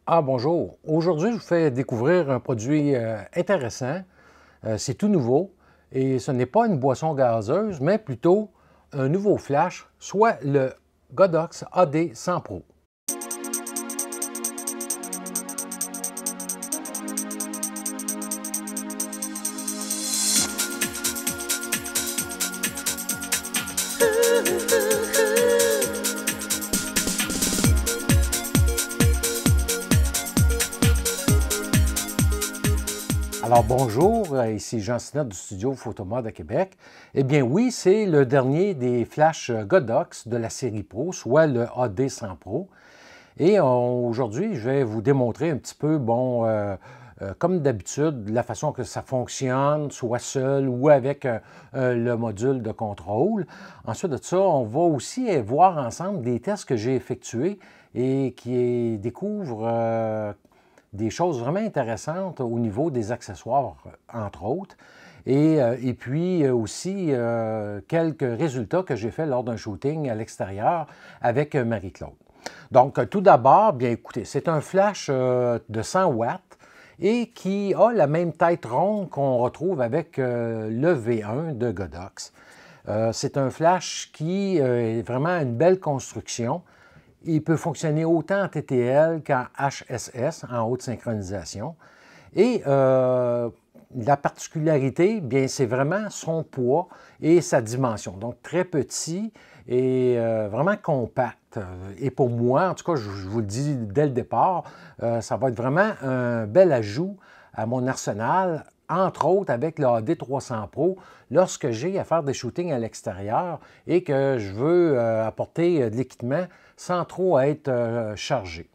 Ah bonjour, aujourd'hui je vous fais découvrir un produit intéressant, c'est tout nouveau et ce n'est pas une boisson gazeuse mais plutôt un nouveau flash, soit le Godox AD 100 Pro. Alors bonjour, ici Jean Sinette du studio Photomod à Québec. Eh bien oui, c'est le dernier des flash Godox de la série Pro, soit le AD 100 Pro. Et aujourd'hui, je vais vous démontrer un petit peu, comme d'habitude, la façon que ça fonctionne, soit seul ou avec le module de contrôle. Ensuite de ça, on va aussi voir ensemble des tests que j'ai effectués et qui découvrent des choses vraiment intéressantes au niveau des accessoires, entre autres. Et puis aussi quelques résultats que j'ai faits lors d'un shooting à l'extérieur avec Marie-Claude. Donc, tout d'abord, bien écoutez, c'est un flash de 100 watts et qui a la même tête ronde qu'on retrouve avec le V1 de Godox. C'est un flash qui est vraiment une belle construction. Il peut fonctionner autant en TTL qu'en HSS, en haute synchronisation. Et la particularité, bien, c'est vraiment son poids et sa dimension. Donc, très petit et vraiment compact. Et pour moi, en tout cas, je vous le dis dès le départ, ça va être vraiment un bel ajout à mon arsenal, entre autres avec le AD300 Pro, lorsque j'ai à faire des shootings à l'extérieur et que je veux apporter de l'équipement sans trop être chargé.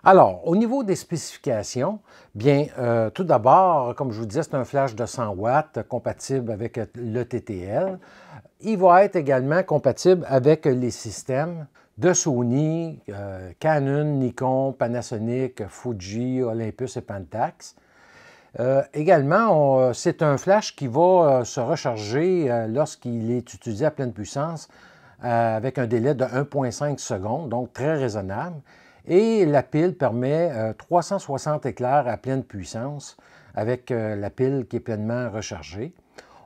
Alors, au niveau des spécifications, bien, tout d'abord, comme je vous disais, c'est un flash de 100 watts compatible avec le TTL. Il va être également compatible avec les systèmes de Sony, Canon, Nikon, Panasonic, Fuji, Olympus et Pentax. Également, c'est un flash qui va se recharger lorsqu'il est utilisé à pleine puissance avec un délai de 1,5 secondes, donc très raisonnable. Et la pile permet 360 éclairs à pleine puissance avec la pile qui est pleinement rechargée.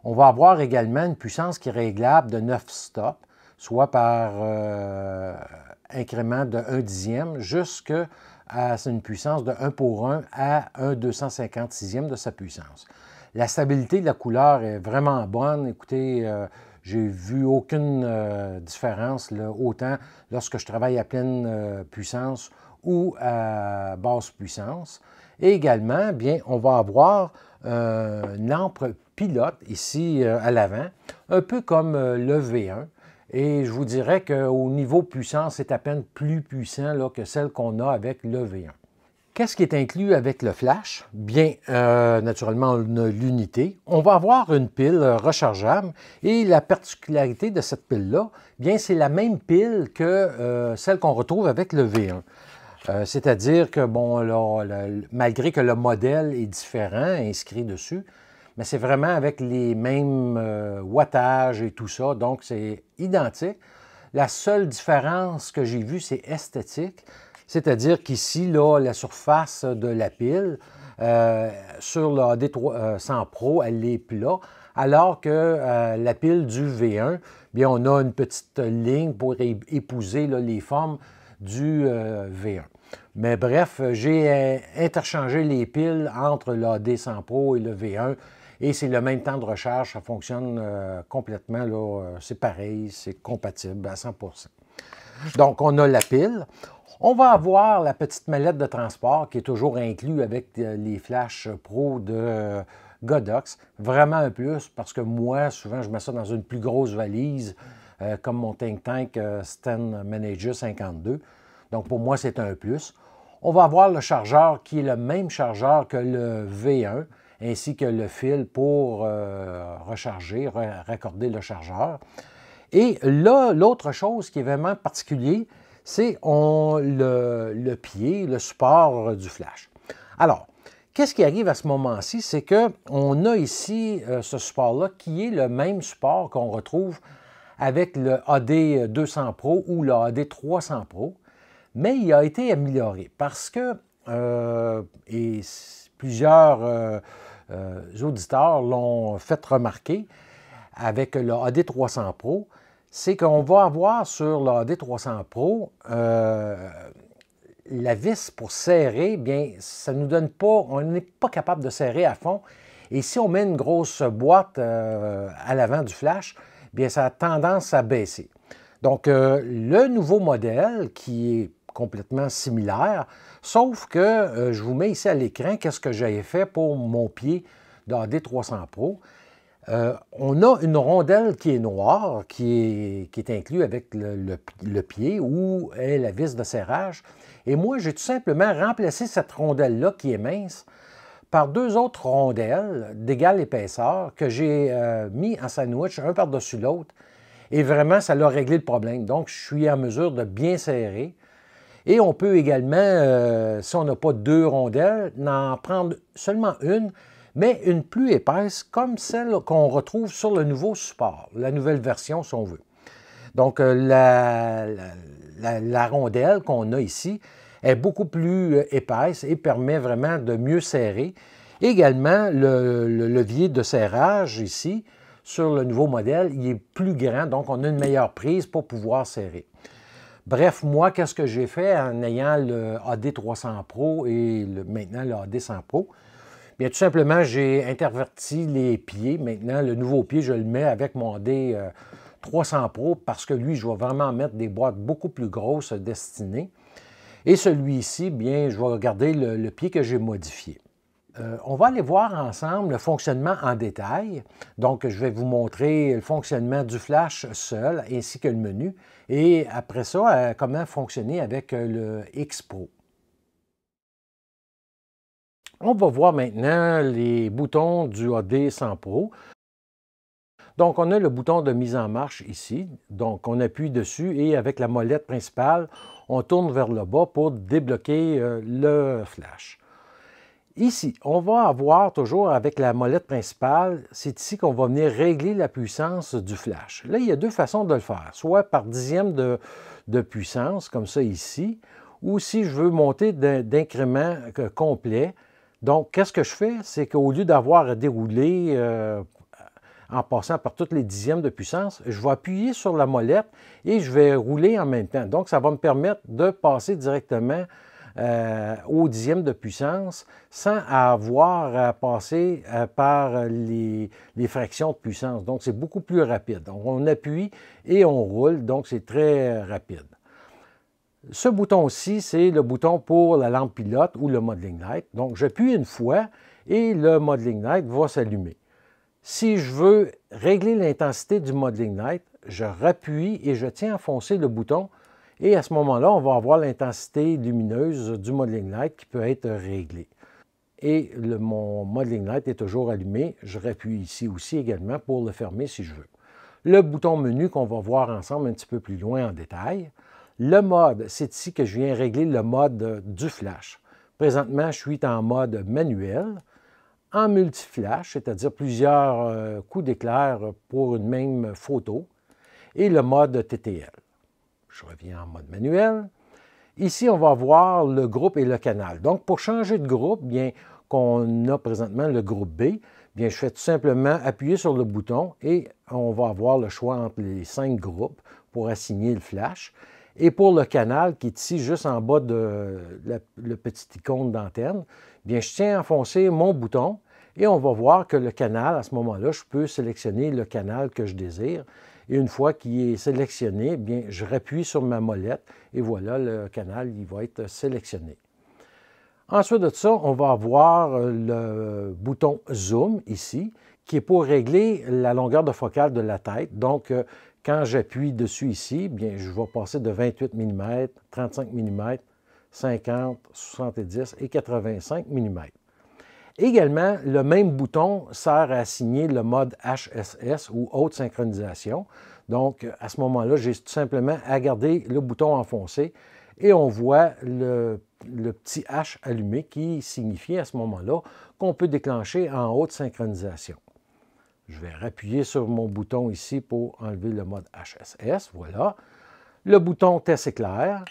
On va avoir également une puissance qui est réglable de 9 stops, soit par incrément de 1 dixième jusqu'à une puissance de 1 pour 1 à 1 256e de sa puissance. La stabilité de la couleur est vraiment bonne. Écoutez, j'ai vu aucune différence, là, autant lorsque je travaille à pleine puissance ou à basse puissance. Et également, bien, on va avoir une lampe pilote ici à l'avant, un peu comme le V1. Et je vous dirais qu'au niveau puissance, c'est à peine plus puissant là, que celle qu'on a avec le V1. Qu'est-ce qui est inclus avec le flash? Bien, naturellement, on a l'unité. On va avoir une pile rechargeable et la particularité de cette pile-là, bien, c'est la même pile que celle qu'on retrouve avec le V1. C'est-à-dire que, bon, là, malgré que le modèle est différent, inscrit dessus, mais c'est vraiment avec les mêmes wattages et tout ça, donc c'est identique. La seule différence que j'ai vue, c'est esthétique. C'est-à-dire qu'ici, là, la surface de la pile sur le AD100 Pro, elle est plat, alors que la pile du V1, bien, on a une petite ligne pour épouser là, les formes du V1. Mais bref, j'ai interchangé les piles entre le AD100 Pro et le V1 et c'est le même temps de recharge, ça fonctionne complètement, là, c'est pareil, c'est compatible à 100%. Donc, on a la pile. On va avoir la petite mallette de transport qui est toujours inclue avec les Flash Pro de Godox. Vraiment un plus parce que moi, souvent, je mets ça dans une plus grosse valise comme mon Think Tank Stand Manager 52. Donc, pour moi, c'est un plus. On va avoir le chargeur qui est le même chargeur que le V1 ainsi que le fil pour recharger, raccorder le chargeur. Et là, l'autre chose qui est vraiment particulier, c'est le pied, le support du flash. Alors, qu'est-ce qui arrive à ce moment-ci? C'est qu'on a ici ce support-là qui est le même support qu'on retrouve avec le AD200 Pro ou le AD300 Pro, mais il a été amélioré parce que et plusieurs auditeurs l'ont fait remarquer avec le AD300 Pro, c'est qu'on va avoir sur le AD300 Pro la vis pour serrer, bien, ça nous donne pas, on n'est pas capable de serrer à fond. Et si on met une grosse boîte à l'avant du flash, bien, ça a tendance à baisser. Donc, le nouveau modèle qui est complètement similaire, sauf que je vous mets ici à l'écran qu'est-ce que j'avais fait pour mon pied de AD300 Pro. On a une rondelle qui est noire, qui est inclue avec le pied, où est la vis de serrage. Et moi, j'ai tout simplement remplacé cette rondelle-là, qui est mince, par deux autres rondelles d'égale épaisseur que j'ai mis en sandwich, un par-dessus l'autre. Et vraiment, ça l'a réglé le problème. Donc, je suis en mesure de bien serrer. Et on peut également, si on n'a pas deux rondelles, en prendre seulement une, mais une plus épaisse, comme celle qu'on retrouve sur le nouveau support, la nouvelle version, si on veut. Donc, la rondelle qu'on a ici est beaucoup plus épaisse et permet vraiment de mieux serrer. Également, le levier de serrage ici, sur le nouveau modèle, il est plus grand, donc on a une meilleure prise pour pouvoir serrer. Bref, moi, qu'est-ce que j'ai fait en ayant le AD300 Pro et maintenant le AD100 Pro? Bien, tout simplement, j'ai interverti les pieds. Maintenant, le nouveau pied, je le mets avec mon AD300 Pro parce que lui, je vais vraiment mettre des boîtes beaucoup plus grosses destinées. Et celui-ci, bien, je vais garder le pied que j'ai modifié. On va aller voir ensemble le fonctionnement en détail. Donc, je vais vous montrer le fonctionnement du flash seul, ainsi que le menu. Et après ça, comment fonctionner avec le X Pro. On va voir maintenant les boutons du AD100 Pro. Donc, on a le bouton de mise en marche ici. Donc, on appuie dessus et avec la molette principale, on tourne vers le bas pour débloquer le flash. Ici, on va avoir toujours avec la molette principale, c'est ici qu'on va venir régler la puissance du flash. Là, il y a deux façons de le faire, soit par dixième de puissance, comme ça ici, ou si je veux monter d'incrément complet. Donc, qu'est-ce que je fais? C'est qu'au lieu d'avoir à dérouler en passant par toutes les dixièmes de puissance, je vais appuyer sur la molette et je vais rouler en même temps. Donc, ça va me permettre de passer directement au dixième de puissance sans avoir à passer par les fractions de puissance. Donc, c'est beaucoup plus rapide. Donc, on appuie et on roule, donc c'est très rapide. Ce bouton-ci, c'est le bouton pour la lampe pilote ou le modeling light. Donc, j'appuie une fois et le modeling light va s'allumer. Si je veux régler l'intensité du modeling light, je rappuie et je tiens enfoncé le bouton. Et à ce moment-là, on va avoir l'intensité lumineuse du modeling light qui peut être réglée. Et mon modeling light est toujours allumé. Je rappuie ici aussi également pour le fermer si je veux. Le bouton menu qu'on va voir ensemble un petit peu plus loin en détail. Le mode, c'est ici que je viens régler le mode du flash. Présentement, je suis en mode manuel, en multi-flash, c'est-à-dire plusieurs coups d'éclair pour une même photo, et le mode TTL. Je reviens en mode manuel. Ici, on va voir le groupe et le canal. Donc, pour changer de groupe, bien qu'on a présentement le groupe B, bien, je fais tout simplement appuyer sur le bouton et on va avoir le choix entre les 5 groupes pour assigner le flash. Et pour le canal, qui est ici juste en bas de le petit icône d'antenne, bien, je tiens à enfoncer mon bouton et on va voir que le canal, à ce moment-là, je peux sélectionner le canal que je désire. Et une fois qu'il est sélectionné, bien, je rappuie sur ma molette et voilà, le canal il va être sélectionné. Ensuite de ça, on va avoir le bouton Zoom ici, qui est pour régler la longueur de focale de la tête. Donc, quand j'appuie dessus ici, bien, je vais passer de 28 mm, 35 mm, 50, 70 et 85 mm. Également, le même bouton sert à assigner le mode HSS ou haute synchronisation. Donc, à ce moment-là, j'ai tout simplement à garder le bouton enfoncé et on voit le petit H allumé qui signifie à ce moment-là qu'on peut déclencher en haute synchronisation. Je vais appuyer sur mon bouton ici pour enlever le mode HSS. Voilà. Le bouton test éclair.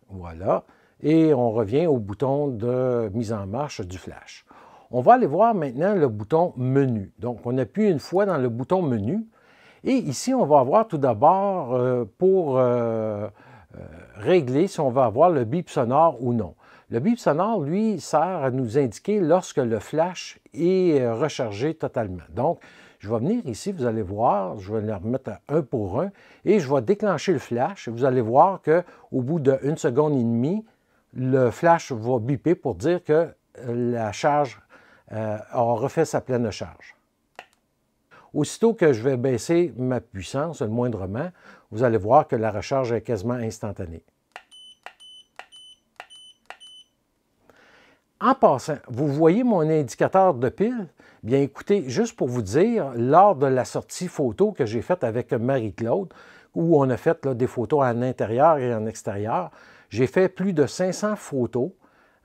Voilà. et on revient au bouton de mise en marche du flash. On va aller voir maintenant le bouton menu. Donc, on appuie une fois dans le bouton menu et ici, on va avoir tout d'abord pour régler si on va avoir le bip sonore ou non. Le bip sonore, lui, sert à nous indiquer lorsque le flash est rechargé totalement. Donc, je vais venir ici, vous allez voir, je vais le remettre à 1 pour 1 et je vais déclencher le flash. Vous allez voir qu'au bout de 1 seconde et demie, le flash va biper pour dire que la charge a refait sa pleine charge. Aussitôt que je vais baisser ma puissance, le moindrement, vous allez voir que la recharge est quasiment instantanée. En passant, vous voyez mon indicateur de pile? Bien écoutez, juste pour vous dire, lors de la sortie photo que j'ai faite avec Marie-Claude, où on a fait là, des photos en intérieur et en extérieur, j'ai fait plus de 500 photos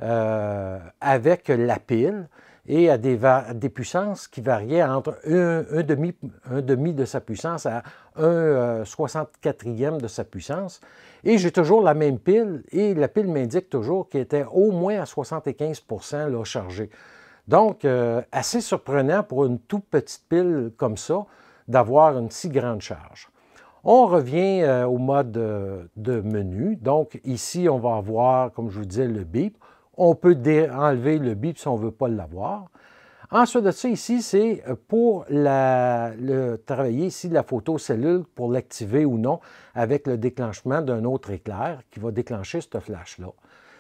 avec la pile et à des puissances qui variaient entre un demi de sa puissance à 1/64e de sa puissance. Et j'ai toujours la même pile et la pile m'indique toujours qu'elle était au moins à 75 % là, chargée. Donc, assez surprenant pour une toute petite pile comme ça d'avoir une si grande charge. On revient au mode de menu. Donc, ici, on va avoir, comme je vous disais, le bip. On peut enlever le bip si on ne veut pas l'avoir. Ensuite de ça, ici, c'est pour travailler ici la photo cellule pour l'activer ou non avec le déclenchement d'un autre éclair qui va déclencher ce flash-là.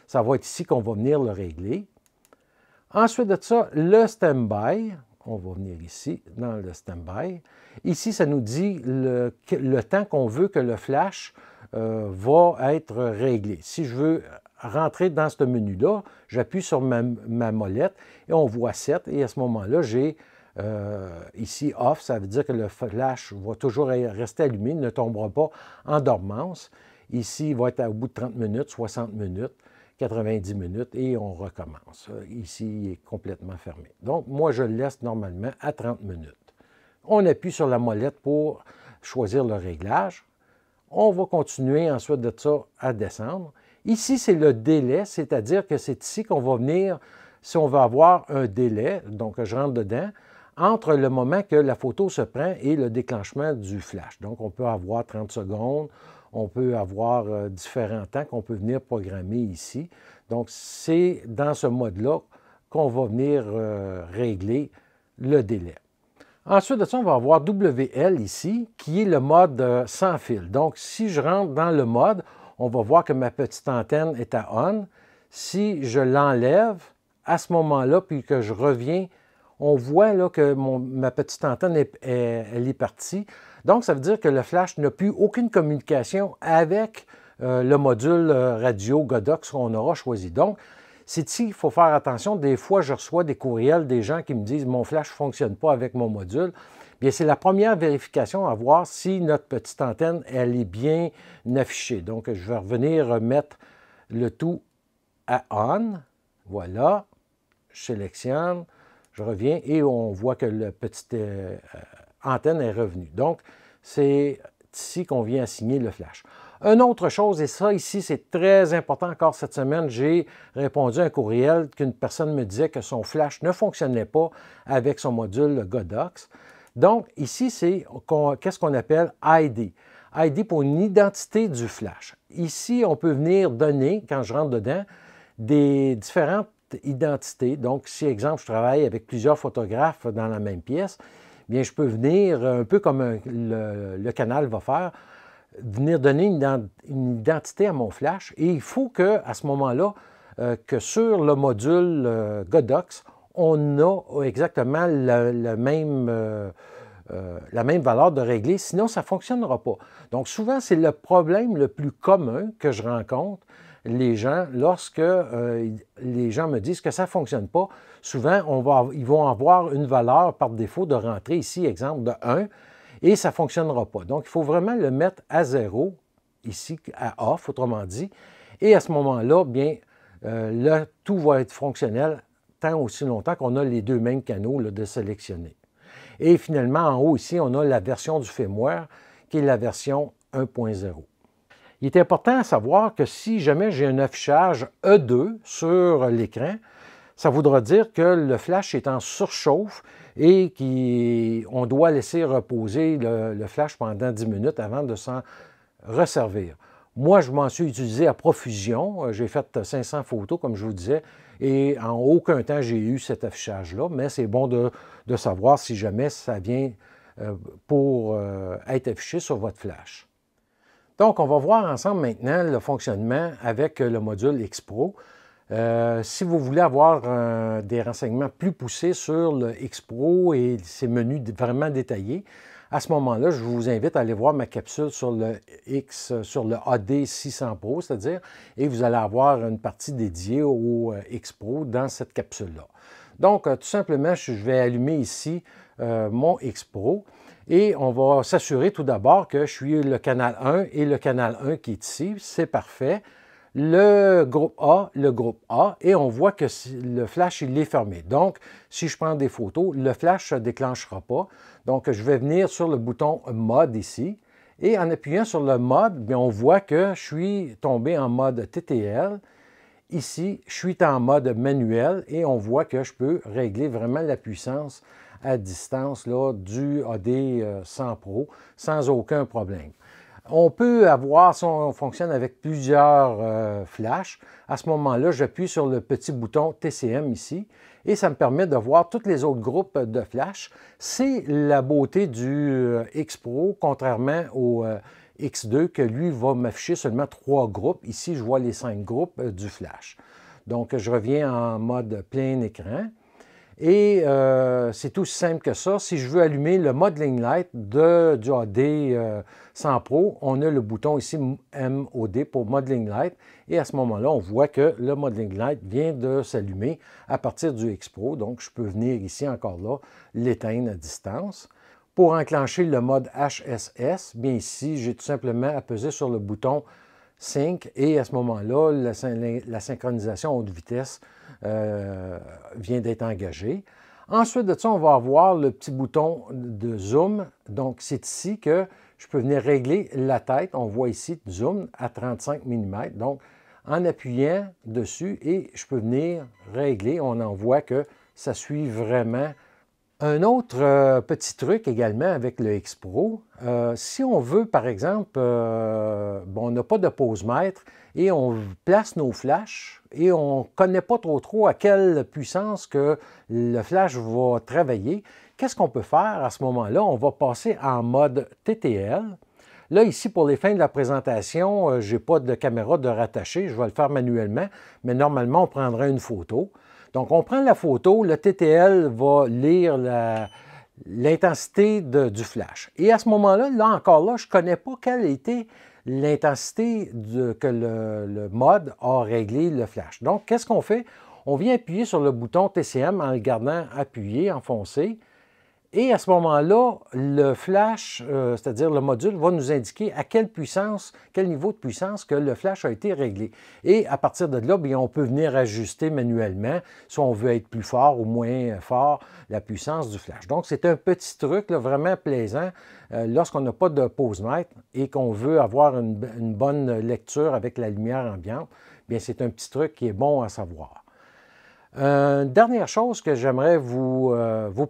Ça va être ici qu'on va venir le régler. Ensuite de ça, le stand-by. On va venir ici, dans le stand-by. Ici, ça nous dit le temps qu'on veut que le flash va être réglé. Si je veux rentrer dans ce menu-là, j'appuie sur ma molette et on voit 7. Et à ce moment-là, j'ai ici off, ça veut dire que le flash va toujours rester allumé, il ne tombera pas en dormance. Ici, il va être au bout de 30 minutes, 60 minutes, 90 minutes et on recommence. Ici, il est complètement fermé. Donc, moi, je le laisse normalement à 30 minutes. On appuie sur la molette pour choisir le réglage. On va continuer ensuite de ça à descendre. Ici, c'est le délai, c'est-à-dire que c'est ici qu'on va venir, si on veut avoir un délai, donc je rentre dedans, entre le moment que la photo se prend et le déclenchement du flash. Donc, on peut avoir 30 secondes, on peut avoir différents temps qu'on peut venir programmer ici. Donc, c'est dans ce mode-là qu'on va venir régler le délai. Ensuite de ça, on va avoir WL ici, qui est le mode sans fil. Donc, si je rentre dans le mode, on va voir que ma petite antenne est à on. Si je l'enlève, à ce moment-là, puis que je reviens, on voit là, que ma petite antenne, elle est partie. Donc, ça veut dire que le flash n'a plus aucune communication avec le module radio Godox qu'on aura choisi. Donc, c'est ici qu'il faut faire attention. Des fois, je reçois des courriels des gens qui me disent « Mon flash ne fonctionne pas avec mon module ». Bien, c'est la première vérification à voir si notre petite antenne, elle est bien affichée. Donc, je vais revenir mettre le tout à on. Voilà. Je sélectionne, je reviens et on voit que la petite antenne est revenue. Donc, c'est ici qu'on vient assigner le flash. Une autre chose, et ça ici, c'est très important encore cette semaine, j'ai répondu à un courriel qu'une personne me disait que son flash ne fonctionnait pas avec son module Godox. Donc, ici, c'est qu'est-ce qu'on appelle ID. ID pour une identité du flash. Ici, on peut venir donner, quand je rentre dedans, des différentes identités. Donc, si, exemple, je travaille avec plusieurs photographes dans la même pièce, bien, je peux venir, un peu comme le canal va faire, venir donner une identité à mon flash. Et il faut qu'à ce moment-là, que sur le module Godox, on a exactement la même valeur de régler, sinon ça ne fonctionnera pas. Donc souvent, c'est le problème le plus commun que je rencontre, les gens, lorsque les gens me disent que ça ne fonctionne pas. Souvent, ils vont avoir une valeur par défaut de rentrée, ici, exemple, de 1, et ça ne fonctionnera pas. Donc, il faut vraiment le mettre à 0, ici, à off, autrement dit, et à ce moment-là, bien, tout va être fonctionnel tant aussi longtemps qu'on a les deux mêmes canaux là, de sélectionner. Et finalement, en haut ici, on a la version du firmware qui est la version 1.0. Il est important à savoir que si jamais j'ai un affichage E2 sur l'écran, ça voudra dire que le flash est en surchauffe et qu'on doit laisser reposer le flash pendant 10 minutes avant de s'en resservir. Moi, je m'en suis utilisé à profusion. J'ai fait 500 photos, comme je vous disais, et en aucun temps, j'ai eu cet affichage-là, mais c'est bon de savoir si jamais ça vient pour être affiché sur votre flash. Donc, on va voir ensemble maintenant le fonctionnement avec le module X-Pro. Si vous voulez avoir des renseignements plus poussés sur le X-Pro et ses menus vraiment détaillés, à ce moment-là, je vous invite à aller voir ma capsule sur le AD600 Pro, c'est-à-dire, et vous allez avoir une partie dédiée au X-Pro dans cette capsule-là. Donc, tout simplement, je vais allumer ici mon X-Pro et on va s'assurer tout d'abord que je suis le canal 1 et le canal 1 qui est ici, c'est parfait. Le groupe A, et on voit que le flash, il est fermé. Donc, si je prends des photos, le flash ne se déclenchera pas. Donc, je vais venir sur le bouton Mode ici, et en appuyant sur le Mode, bien, on voit que je suis tombé en mode TTL. Ici, je suis en mode manuel, et on voit que je peux régler vraiment la puissance à distance là, du AD100 Pro sans aucun problème. On peut avoir, si on fonctionne avec plusieurs flashs, à ce moment-là, j'appuie sur le petit bouton TCM ici et ça me permet de voir tous les autres groupes de flash. C'est la beauté du X-Pro, contrairement au X2, que lui va m'afficher seulement 3 groupes. Ici, je vois les 5 groupes du flash. Donc, je reviens en mode plein écran. Et c'est tout simple que ça. Si je veux allumer le Modeling Light du AD100 Pro, on a le bouton ici MOD pour Modeling Light. Et à ce moment-là, on voit que le Modeling Light vient de s'allumer à partir du X-Pro. Donc, je peux venir ici encore là, l'éteindre à distance. Pour enclencher le mode HSS, bien ici, j'ai tout simplement à peser sur le bouton Sync et à ce moment-là, la synchronisation haute vitesse vient d'être engagée. Ensuite de ça, on va avoir le petit bouton de zoom. Donc, c'est ici que je peux venir régler la tête. On voit ici zoom à 35 mm. Donc, en appuyant dessus et je peux venir régler. On en voit que ça suit vraiment. Un autre petit truc également avec le X-Pro, si on veut, par exemple, on n'a pas de pose-mètre et on place nos flashs et on ne connaît pas trop à quelle puissance que le flash va travailler, qu'est-ce qu'on peut faire à ce moment-là? On va passer en mode TTL. Là, ici, pour les fins de la présentation, je n'ai pas de caméra de rattacher, je vais le faire manuellement, mais normalement, on prendra une photo. Donc, on prend la photo, le TTL va lire l'intensité du flash. Et à ce moment-là, encore là, je ne connais pas quelle était l'intensité que le mode a réglé le flash. Donc, qu'est-ce qu'on fait? On vient appuyer sur le bouton TCM en le gardant appuyé, enfoncé. Et à ce moment-là, le flash, c'est-à-dire le module, va nous indiquer à quelle puissance, quel niveau de puissance que le flash a été réglé. Et à partir de là, bien, on peut venir ajuster manuellement si on veut être plus fort ou moins fort la puissance du flash. Donc, c'est un petit truc là, vraiment plaisant lorsqu'on n'a pas de pose-mètre et qu'on veut avoir une bonne lecture avec la lumière ambiante. Bien, c'est un petit truc qui est bon à savoir. Dernière chose que j'aimerais vous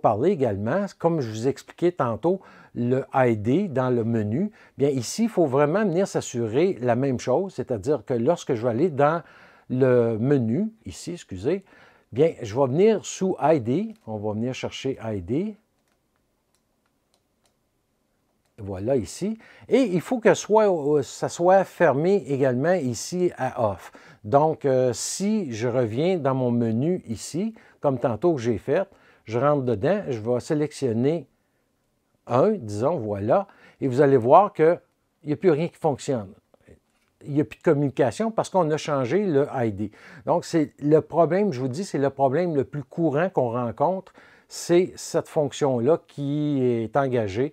parler également, comme je vous expliquais tantôt, le ID dans le menu, bien ici, il faut vraiment venir s'assurer la même chose, c'est-à-dire que lorsque je vais aller dans le menu, ici, excusez, bien, je vais venir sous ID, on va venir chercher ID, voilà ici. Et il faut que ça soit fermé également ici à Off. Donc, si je reviens dans mon menu ici, comme tantôt que j'ai fait, je rentre dedans, je vais sélectionner un, disons, voilà, et vous allez voir qu'il n'y a plus rien qui fonctionne. Il n'y a plus de communication parce qu'on a changé le ID. Donc, c'est le problème, je vous dis, c'est le problème le plus courant qu'on rencontre, c'est cette fonction-là qui est engagée.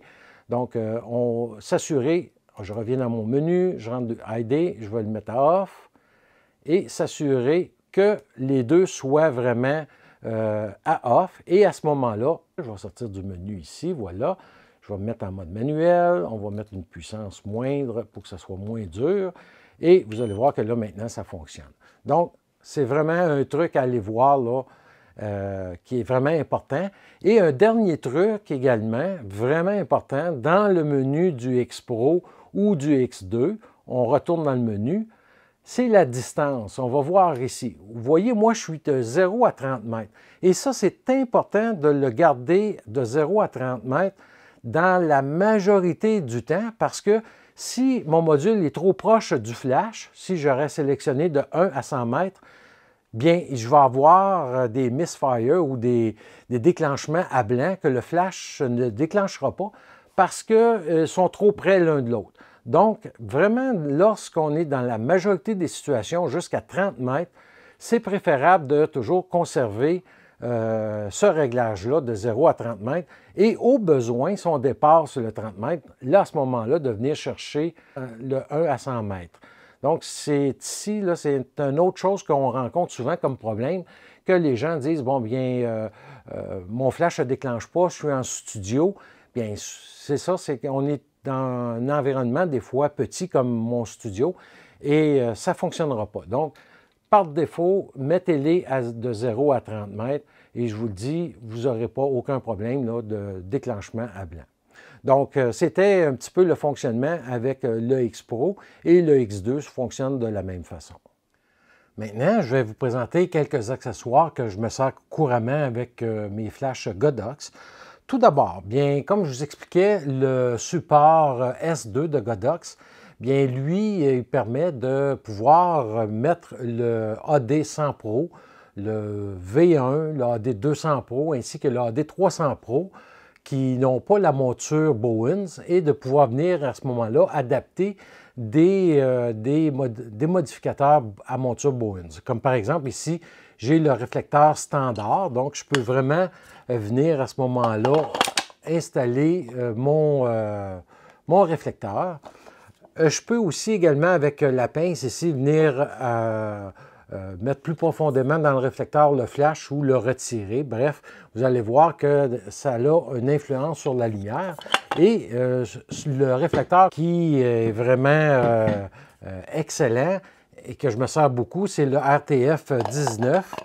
Donc, s'assurer, je reviens dans mon menu, je rentre de ID, je vais le mettre à Off, et s'assurer que les deux soient vraiment à Off. Et à ce moment-là, je vais sortir du menu ici, voilà, je Je vais me mettre en mode manuel. On va mettre une puissance moindre pour que ça soit moins dur. Et vous allez voir que là, maintenant, ça fonctionne. Donc, c'est vraiment un truc à aller voir là, qui est vraiment important. Et un dernier truc également, vraiment important, dans le menu du X Pro ou du X2, on retourne dans le menu, c'est la distance. On va voir ici. Vous voyez, moi, je suis de 0 à 30 mètres. Et ça, c'est important de le garder de 0 à 30 mètres dans la majorité du temps parce que si mon module est trop proche du flash, si j'aurais sélectionné de 1 à 100 mètres, bien, je vais avoir des misfires ou des déclenchements à blanc que le flash ne déclenchera pas parce qu'ils sont trop près l'un de l'autre. Donc, vraiment, lorsqu'on est dans la majorité des situations jusqu'à 30 mètres, c'est préférable de toujours conserver ce réglage-là de 0 à 30 mètres et au besoin, si on dépasse le 30 mètres, là, à ce moment-là, de venir chercher le 1 à 100 mètres. Donc, c'est ici, là, c'est une autre chose qu'on rencontre souvent comme problème, que les gens disent, bon, bien, mon flash ne déclenche pas, je suis en studio. Bien, c'est ça, c'est qu'on est dans un environnement des fois petit comme mon studio et ça ne fonctionnera pas. Donc, par défaut, mettez-les de 0 à 30 mètres et je vous le dis, vous n'aurez pas aucun problème là, de déclenchement à blanc. Donc, c'était un petit peu le fonctionnement avec le X Pro et le X2 fonctionne de la même façon. Maintenant, je vais vous présenter quelques accessoires que je me sers couramment avec mes flashs Godox. Tout d'abord, bien, comme je vous expliquais, le support S2 de Godox, bien, lui, il permet de pouvoir mettre le AD100 Pro, le V1, le AD200 Pro ainsi que le AD300 Pro qui n'ont pas la monture Bowens et de pouvoir venir à ce moment-là adapter des modificateurs à monture Bowens. Comme par exemple ici, j'ai le réflecteur standard, donc je peux vraiment venir à ce moment-là installer mon réflecteur. Je peux aussi également avec la pince ici venir mettre plus profondément dans le réflecteur le flash ou le retirer. Bref, vous allez voir que ça a une influence sur la lumière. Et le réflecteur qui est vraiment excellent et que je me sers beaucoup, c'est le RTF 19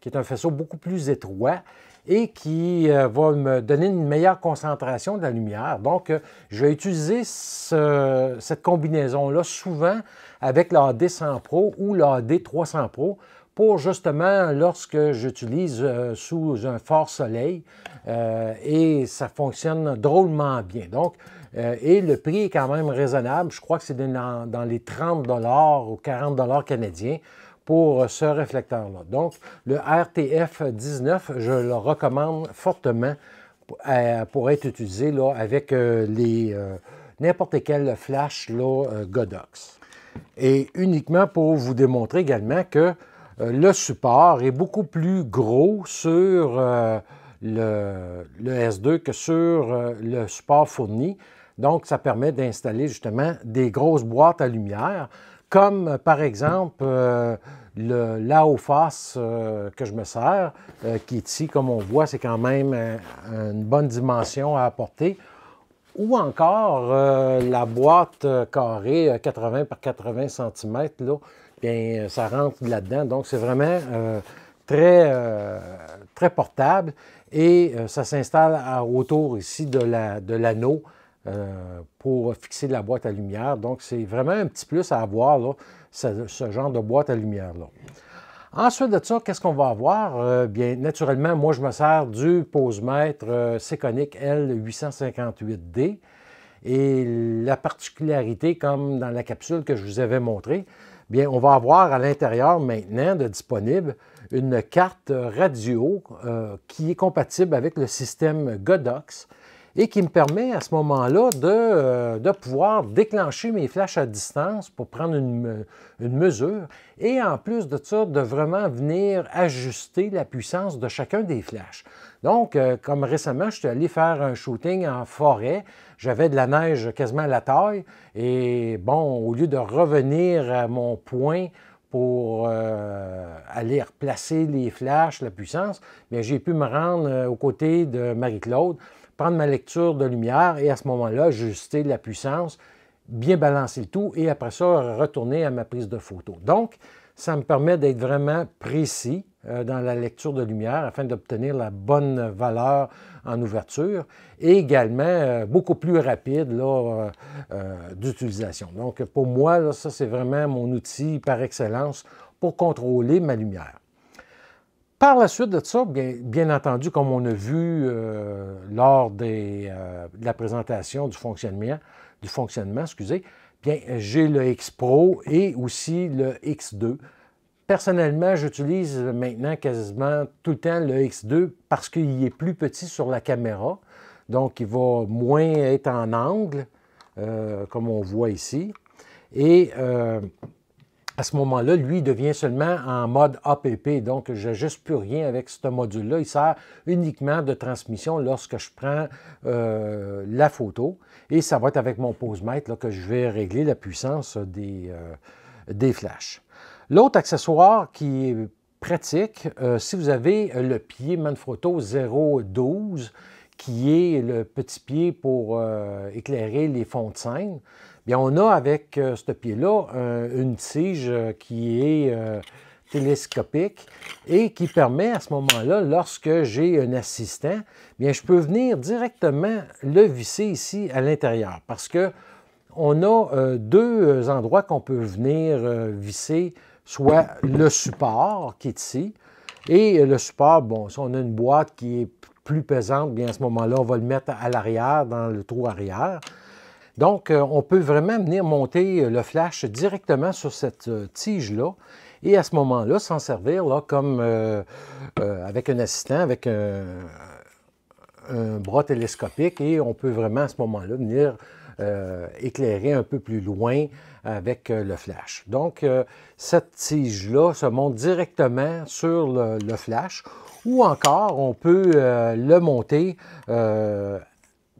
qui est un faisceau beaucoup plus étroit et qui va me donner une meilleure concentration de la lumière. Donc, je vais utiliser cette combinaison-là souvent avec l'AD100 Pro ou l'AD300 Pro pour justement lorsque j'utilise sous un fort soleil et ça fonctionne drôlement bien. Donc, et le prix est quand même raisonnable. Je crois que c'est dans les 30 $ ou 40 $ canadiens pour ce réflecteur-là. Donc, le RTF 19, je le recommande fortement pour être utilisé là, avec n'importe quel flash là, Godox. Et uniquement pour vous démontrer également que le support est beaucoup plus gros sur le S2 que sur le support fourni. Donc, ça permet d'installer justement des grosses boîtes à lumière, comme par exemple le Laophos que je me sers, qui est ici, comme on voit, c'est quand même une bonne dimension à apporter. Ou encore la boîte carrée 80 par 80 cm, là, bien, ça rentre là-dedans. Donc, c'est vraiment très portable et ça s'installe autour ici de l'anneau pour fixer la boîte à lumière. Donc, c'est vraiment un petit plus à avoir, là, ce genre de boîte à lumière-là. Ensuite de ça, qu'est-ce qu'on va avoir? Bien, naturellement, moi, je me sers du posemètre Sekonic L858D. Et la particularité, comme dans la capsule que je vous avais montrée, bien, on va avoir à l'intérieur maintenant de disponible une carte radio qui est compatible avec le système Godox et qui me permet à ce moment-là de pouvoir déclencher mes flashs à distance pour prendre une mesure et en plus de ça, de vraiment venir ajuster la puissance de chacun des flashs. Donc, comme récemment, je suis allé faire un shooting en forêt, j'avais de la neige quasiment à la taille et bon, au lieu de revenir à mon point pour aller replacer les flashs, la puissance, bien, j'ai pu me rendre aux côtés de Marie-Claude prendre ma lecture de lumière et à ce moment-là, ajuster la puissance, bien balancer le tout et après ça, retourner à ma prise de photo. Donc, ça me permet d'être vraiment précis dans la lecture de lumière afin d'obtenir la bonne valeur en ouverture et également beaucoup plus rapide d'utilisation. Donc, pour moi, là, ça, c'est vraiment mon outil par excellence pour contrôler ma lumière. Par la suite de ça, bien entendu, comme on a vu lors de la présentation du fonctionnement, excusez, bien, j'ai le X Pro et aussi le X2. Personnellement, j'utilise maintenant quasiment tout le temps le X2 parce qu'il est plus petit sur la caméra. Donc, il va moins être en angle, comme on voit ici. Et à ce moment-là, lui, il devient seulement en mode APP. Donc, je n'ajuste plus rien avec ce module-là. Il sert uniquement de transmission lorsque je prends la photo. Et ça va être avec mon posemètre là, que je vais régler la puissance des flashs. L'autre accessoire qui est pratique, si vous avez le pied Manfrotto 012, qui est le petit pied pour éclairer les fonds de scène, bien, on a avec ce pied-là une tige qui est télescopique et qui permet à ce moment-là, lorsque j'ai un assistant, bien, je peux venir directement le visser ici à l'intérieur parce qu'on a deux endroits qu'on peut venir visser, soit le support qui est ici et le support, bon, si on a une boîte qui est plus pesante, bien à ce moment-là, on va le mettre à l'arrière, dans le trou arrière. Donc, on peut vraiment venir monter le flash directement sur cette tige-là et à ce moment-là, s'en servir là, comme avec un assistant, avec un bras télescopique et on peut vraiment à ce moment-là venir éclairer un peu plus loin avec le flash. Donc, cette tige-là se monte directement sur le flash ou encore, on peut le monter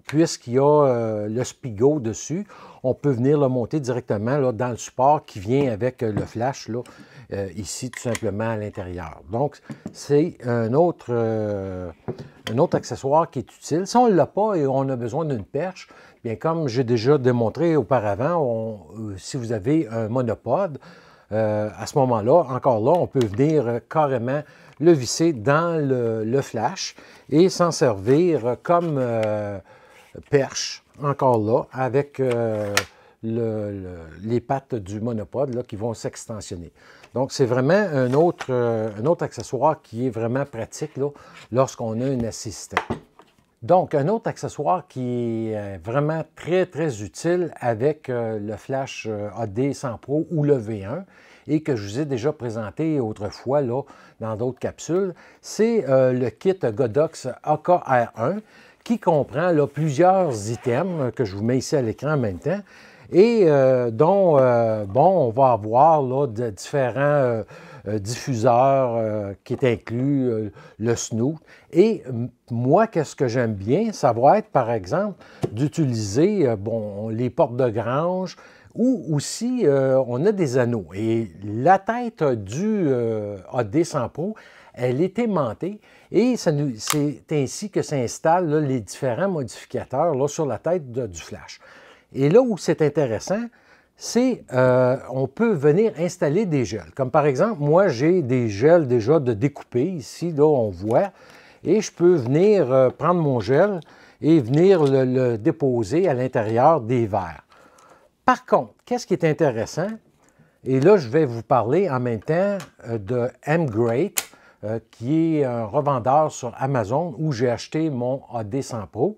puisqu'il y a le Spigot dessus, on peut venir le monter directement là, dans le support qui vient avec le flash, là, ici, tout simplement à l'intérieur. Donc, c'est un autre accessoire qui est utile. Si on ne l'a pas et on a besoin d'une perche, bien comme j'ai déjà démontré auparavant, si vous avez un monopode, à ce moment-là, encore là, on peut venir carrément le visser dans le flash et s'en servir comme perche, encore là, avec les pattes du monopode là, qui vont s'extensionner. Donc, c'est vraiment un autre accessoire qui est vraiment pratique lorsqu'on a un assistant. Donc, un autre accessoire qui est vraiment très, très utile avec le flash AD100 Pro ou le V1 et que je vous ai déjà présenté autrefois là, dans d'autres capsules, c'est le kit Godox AKR1 qui comprend là, plusieurs items que je vous mets ici à l'écran en même temps et dont, bon, on va avoir là, de différents diffuseur qui est inclus, le snoot. Et moi, qu'est-ce que j'aime bien, ça va être, par exemple, d'utiliser bon, les portes de grange ou aussi, on a des anneaux. Et la tête du AD100 Pro, elle est aimantée et c'est ainsi que s'installent les différents modificateurs là, sur la tête du flash. Et là où c'est intéressant, c'est on peut venir installer des gels. Comme par exemple, moi, j'ai des gels déjà de découper. Ici, là, on voit. Et je peux venir prendre mon gel et venir le déposer à l'intérieur des verres. Par contre, qu'est-ce qui est intéressant? Et là, je vais vous parler en même temps de M-Great, qui est un revendeur sur Amazon où j'ai acheté mon AD100 Pro.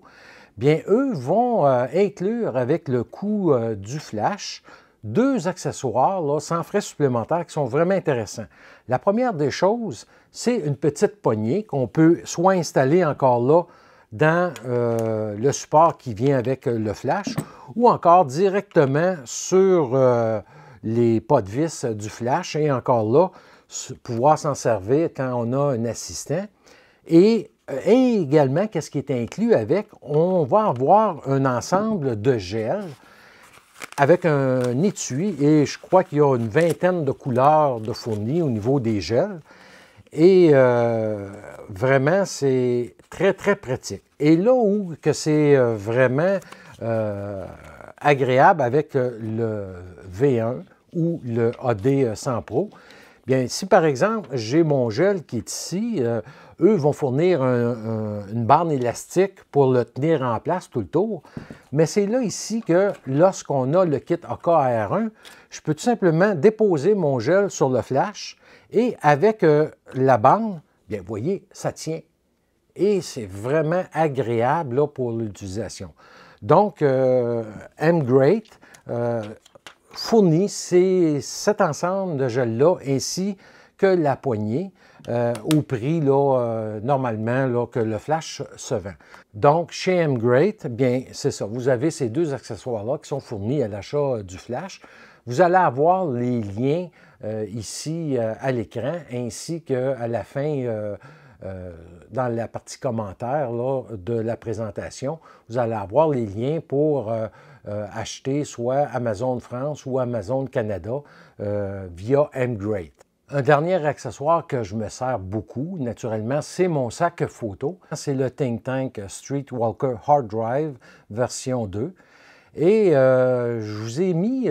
Bien, eux vont inclure avec le coût du flash deux accessoires là, sans frais supplémentaires qui sont vraiment intéressants. La première des choses, c'est une petite poignée qu'on peut soit installer encore là dans le support qui vient avec le flash ou encore directement sur les pas de vis du flash et encore là, pouvoir s'en servir quand on a un assistant. Et également, qu'est-ce qui est inclus avec? On va avoir un ensemble de gels avec un étui et je crois qu'il y a une vingtaine de couleurs de fournis au niveau des gels. Et vraiment, c'est très, très pratique. Et là où que c'est vraiment agréable avec le V1 ou le AD 100 Pro, bien, si par exemple, j'ai mon gel qui est ici, eux vont fournir une bande élastique pour le tenir en place tout le tour. Mais c'est là ici que lorsqu'on a le kit AKR1, je peux tout simplement déposer mon gel sur le flash et avec la bande, bien, vous voyez, ça tient. Et c'est vraiment agréable là, pour l'utilisation. Donc, M-Great fournit cet ensemble de gel-là ainsi que la poignée au prix là, normalement là, que le flash se vend. Donc, chez M-Great, bien, c'est ça. Vous avez ces deux accessoires-là qui sont fournis à l'achat du flash. Vous allez avoir les liens ici à l'écran ainsi qu'à la fin dans la partie commentaire là, de la présentation, vous allez avoir les liens pour acheter soit Amazon France ou Amazon Canada via M-Great. Un dernier accessoire que je me sers beaucoup, naturellement, c'est mon sac photo. C'est le Think Tank Streetwalker Hard Drive version 2. Et je vous ai mis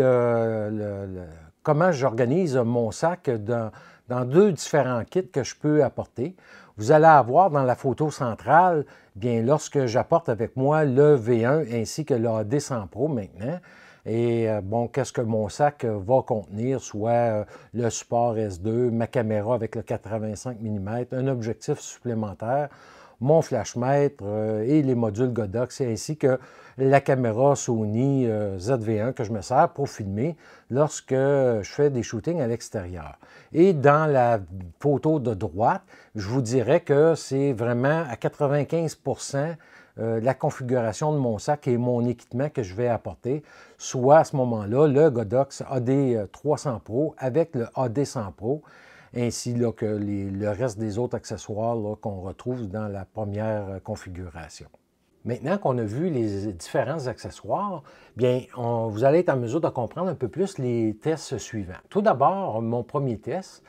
comment j'organise mon sac dans deux différents kits que je peux apporter. Vous allez avoir dans la photo centrale, bien lorsque j'apporte avec moi le V1 ainsi que le AD 100 Pro maintenant. Et bon, qu'est-ce que mon sac va contenir? Soit le support S2, ma caméra avec le 85 mm, un objectif supplémentaire, mon flashmètre et les modules Godox, ainsi que la caméra Sony ZV-1 que je me sers pour filmer lorsque je fais des shootings à l'extérieur. Et dans la photo de droite, je vous dirais que c'est vraiment à 95 la configuration de mon sac et mon équipement que je vais apporter, soit à ce moment-là le Godox AD 300 Pro avec le AD 100 Pro, ainsi là, que le reste des autres accessoires qu'on retrouve dans la première configuration. Maintenant qu'on a vu les différents accessoires, bien, vous allez être en mesure de comprendre un peu plus les tests suivants. Tout d'abord, mon premier test,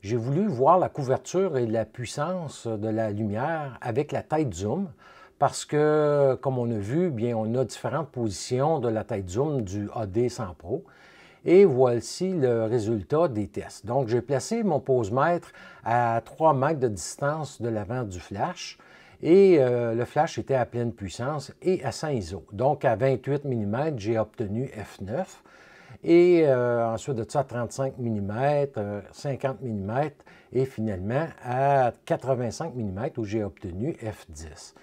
j'ai voulu voir la couverture et la puissance de la lumière avec la tête zoom, parce que, comme on a vu, bien, on a différentes positions de la tête zoom du AD 100 Pro. Et voici le résultat des tests. Donc, j'ai placé mon posemètre à 3 mètres de distance de l'avant du flash et le flash était à pleine puissance et à 100 ISO. Donc, à 28 mm, j'ai obtenu F9 et ensuite de ça, 35 mm, 50 mm et finalement à 85 mm où j'ai obtenu F10.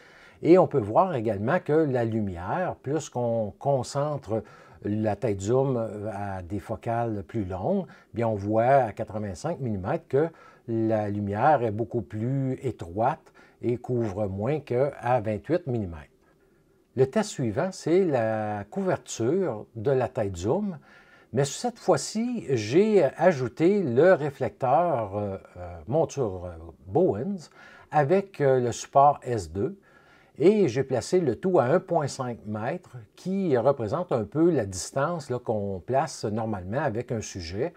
Et on peut voir également que la lumière, plus qu'on concentre la tête zoom à des focales plus longues, bien on voit à 85 mm que la lumière est beaucoup plus étroite et couvre moins qu'à 28 mm. Le test suivant, c'est la couverture de la tête zoom, mais cette fois-ci, j'ai ajouté le réflecteur monture Bowens avec le support S2. Et j'ai placé le tout à 1,5 m qui représente un peu la distance qu'on place normalement avec un sujet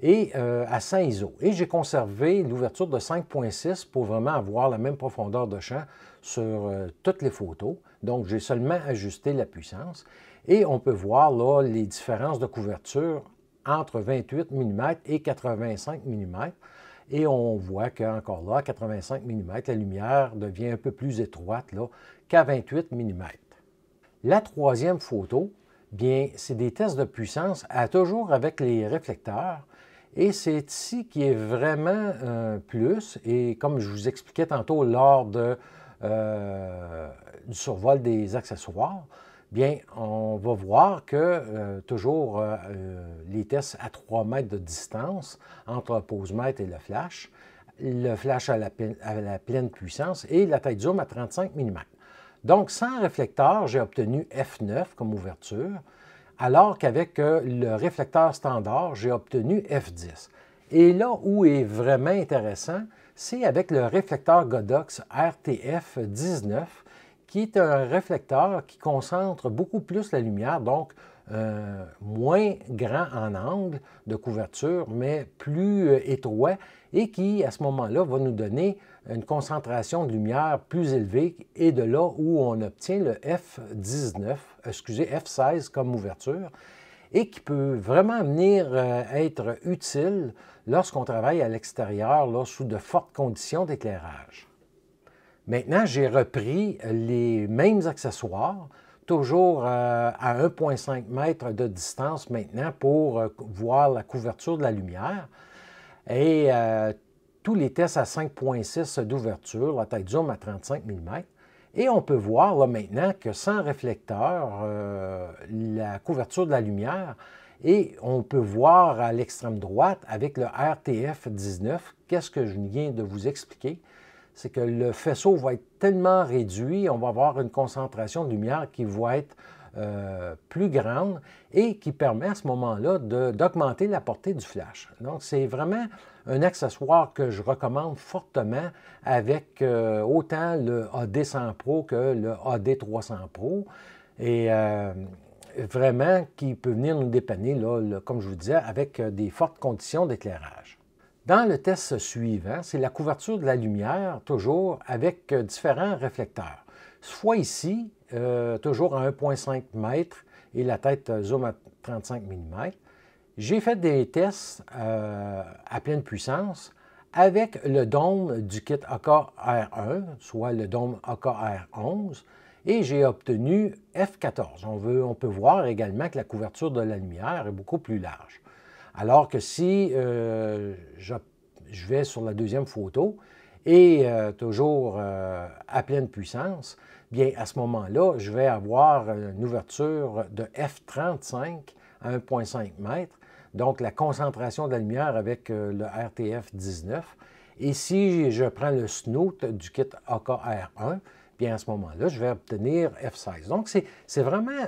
et à 100 ISO. Et j'ai conservé l'ouverture de 5,6 pour vraiment avoir la même profondeur de champ sur toutes les photos. Donc, j'ai seulement ajusté la puissance. Et on peut voir là les différences de couverture entre 28 mm et 85 mm. Et on voit qu'encore là, à 85 mm, la lumière devient un peu plus étroite qu'à 28 mm. La troisième photo, bien, c'est des tests de puissance toujours avec les réflecteurs. Et c'est ici qui est vraiment un plus. Et comme je vous expliquais tantôt lors du survol des accessoires, bien, on va voir que toujours les tests à 3 mètres de distance entre le posemètre et le flash à la pleine puissance et la tête zoom à 35 mm. Donc, sans réflecteur, j'ai obtenu F9 comme ouverture, alors qu'avec le réflecteur standard, j'ai obtenu F10. Et là où est vraiment intéressant, c'est avec le réflecteur Godox RTF19, qui est un réflecteur qui concentre beaucoup plus la lumière, donc moins grand en angle de couverture, mais plus étroit et qui, à ce moment-là, va nous donner une concentration de lumière plus élevée et de là où on obtient le F16 comme ouverture et qui peut vraiment venir être utile lorsqu'on travaille à l'extérieur sous de fortes conditions d'éclairage. Maintenant, j'ai repris les mêmes accessoires, toujours à 1,5 m de distance maintenant pour voir la couverture de la lumière. Et tous les tests à 5,6 d'ouverture, la tête zoom à 35 mm. Et on peut voir là, maintenant que sans réflecteur, la couverture de la lumière, et on peut voir à l'extrême droite avec le RTF19, qu'est-ce que je viens de vous expliquer? C'est que le faisceau va être tellement réduit, on va avoir une concentration de lumière qui va être plus grande et qui permet à ce moment-là d'augmenter la portée du flash. Donc, c'est vraiment un accessoire que je recommande fortement avec autant le AD100 Pro que le AD300 Pro. Et vraiment, qui peut venir nous dépanner, là, comme je vous disais, avec des fortes conditions d'éclairage. Dans le test suivant, c'est la couverture de la lumière, toujours avec différents réflecteurs. Cette fois ici, toujours à 1,5 m et la tête zoom à 35 mm. J'ai fait des tests à pleine puissance avec le dôme du kit AKR1, soit le dôme AKR11, et j'ai obtenu F14. On peut voir également que la couverture de la lumière est beaucoup plus large. Alors que si je vais sur la deuxième photo et toujours à pleine puissance, bien à ce moment-là, je vais avoir une ouverture de F35 à 1,5 m, donc la concentration de la lumière avec le RTF19. Et si je prends le snoot du kit AKR1, bien à ce moment-là, je vais obtenir F16. Donc, c'est vraiment